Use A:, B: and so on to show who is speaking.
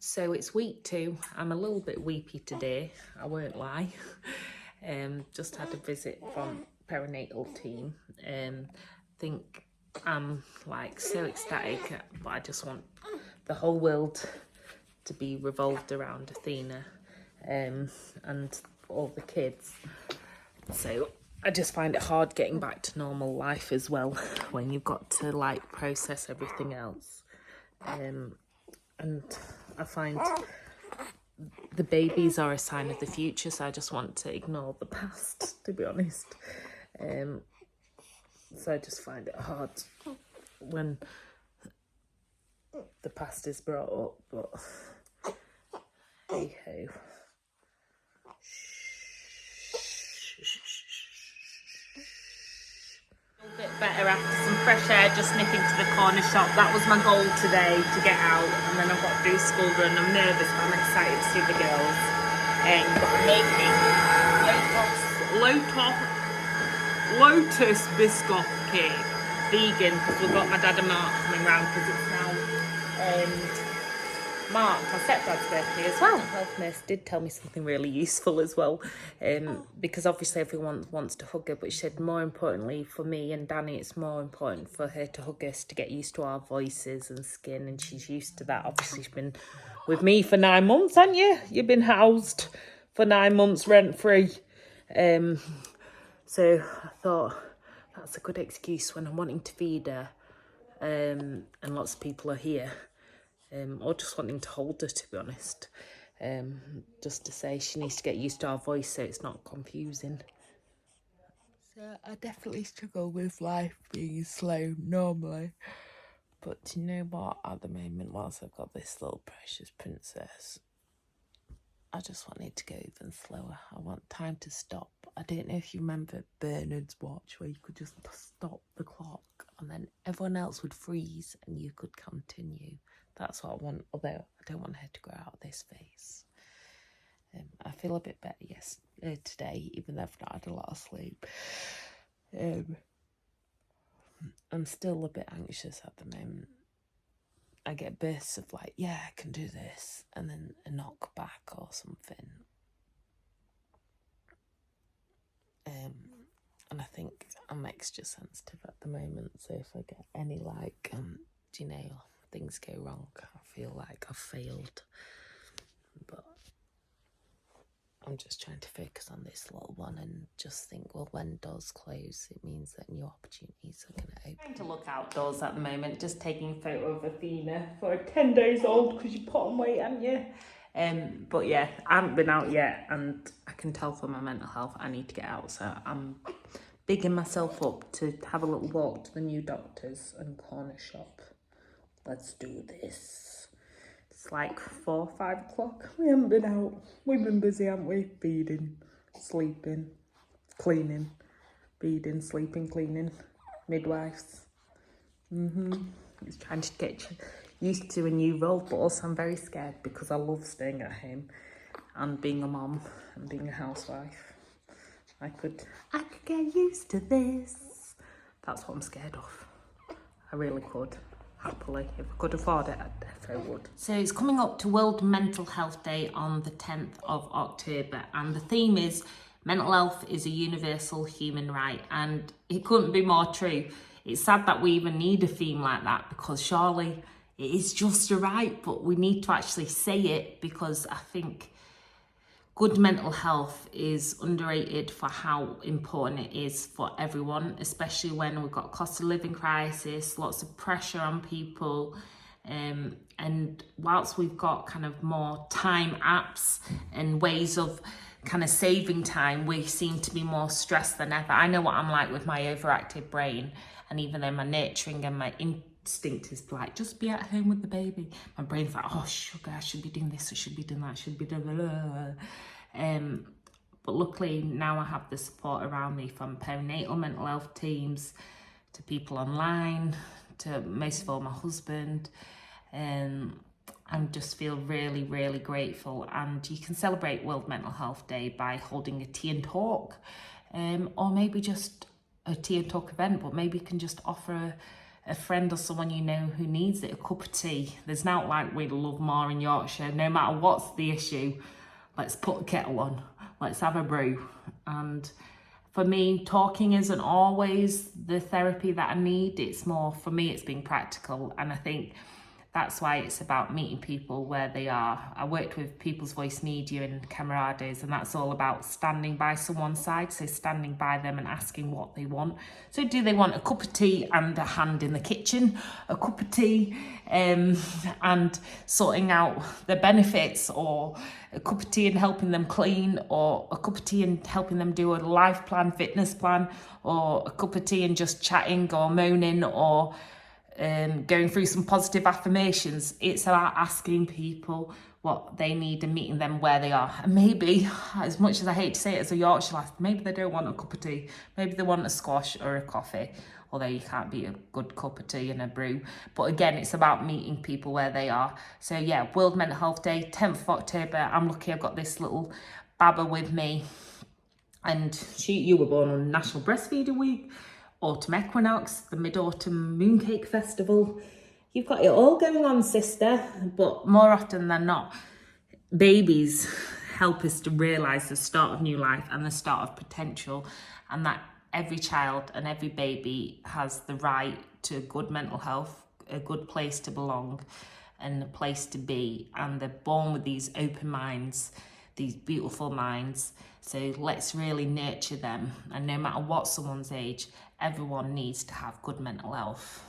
A: So it's week 2. I'm a little bit weepy today, I won't lie. Just had a visit from perinatal team. Think I'm like so ecstatic, but I just want the whole world to be revolved around Athena and all the kids. So I just find it hard getting back to normal life as well when you've got to like process everything else. And I find the babies are a sign of the future, so I just want to ignore the past, to be honest. So I just find it hard when the past is brought up, but hey ho. A bit better after some fresh air, just nipping to the corner shop. That was my goal today, to get out, and then I've got to do school run. I'm nervous, but I'm excited to see the girls. Making lotus biscuit cake, vegan, because we've got my dad and Mark coming round, because it's now Mark, my stepdad's birthday as well. Health nurse did tell me something really useful as well, because obviously everyone wants to hug her, but she said more importantly for me and Danny, it's more important for her to hug us, to get used to our voices and skin, and she's used to that. Obviously she's been with me for 9 months, haven't you? You've been housed for 9 months rent-free. So I thought that's a good excuse when I'm wanting to feed her, and lots of people are here. Or just wanting to hold her, to be honest. Just to say she needs to get used to our voice so it's not confusing. So I definitely struggle with life being slow normally. But you know what? At the moment, whilst I've got this little precious princess, I just want it to go even slower. I want time to stop. I don't know if you remember Bernard's watch, where you could just stop the clock and then everyone else would freeze and you could continue. That's what I want, although I don't want her to grow out of this phase. I feel a bit better today, even though I've not had a lot of sleep. I'm still a bit anxious at the moment. I get bursts of like, yeah, I can do this, and then a knock back or something. And I think I'm extra sensitive at the moment, so if I get any like, things go wrong, I feel like I've failed. But I'm just trying to focus on this little one and just think, well, when doors close, it means that new opportunities are going to open. I'm trying to look outdoors at the moment, just taking a photo of Athena for 10 days old, because you put on weight, haven't you? But yeah, I haven't been out yet, and I can tell from my mental health I need to get out, so I'm bigging myself up to have a little walk to the new doctors and corner shop. Let's do this. It's like 4 or 5 o'clock. We haven't been out. We've been busy, haven't we? Feeding, sleeping, cleaning, feeding, sleeping, cleaning, midwives. It's trying to get used to a new role, but also I'm very scared because I love staying at home and being a mom and being a housewife. I could get used to this. That's what I'm scared of. I really could. Happily, if I could afford it, I definitely would. So it's coming up to World Mental Health Day on the 10th of October, and the theme is mental health is a universal human right, and it couldn't be more true. It's sad that we even need a theme like that, because surely it is just a right, but we need to actually say it, because I think good mental health is underrated for how important it is for everyone, especially when we've got cost of living crisis, lots of pressure on people. And whilst we've got kind of more time apps and ways of kind of saving time, we seem to be more stressed than ever. I know what I'm like with my overactive brain, and even though my nurturing and my instinct is like, just be at home with the baby, my brain's like, oh sugar, I should be doing this, I should be doing that, I should be doing that. But luckily now I have the support around me, from perinatal mental health teams to people online to most of all my husband. I just feel really, really grateful. And you can celebrate World Mental Health Day by holding a tea and talk, or maybe just a tea and talk event, but maybe you can just offer a friend or someone you know who needs it, a cup of tea. There's not like we love more in Yorkshire. No matter what's the issue, let's put the kettle on, let's have a brew. And for me, talking isn't always the therapy that I need. It's more, for me, it's being practical. And I think that's why it's about meeting people where they are. I worked with People's Voice Media and Camarades, and that's all about standing by someone's side, so standing by them and asking what they want. So do they want a cup of tea and a hand in the kitchen, a cup of tea and sorting out the benefits, or a cup of tea and helping them clean, or a cup of tea and helping them do a life plan, fitness plan, or a cup of tea and just chatting or moaning, or going through some positive affirmations. It's about asking people what they need and meeting them where they are. And maybe, as much as I hate to say it as a Yorkshire lass, maybe they don't want a cup of tea. Maybe they want a squash or a coffee, although you can't beat a good cup of tea and a brew. But again, it's about meeting people where they are. So yeah, World Mental Health Day, 10th of October. I'm lucky I've got this little baba with me. And you were born on National Breastfeeding Week, Autumn Equinox, the Mid-Autumn Mooncake Festival. You've got it all going on, sister. But more often than not, babies help us to realise the start of new life and the start of potential, and that every child and every baby has the right to good mental health, a good place to belong and a place to be. And they're born with these open minds, these beautiful minds. So let's really nurture them. And no matter what someone's age, everyone needs to have good mental health.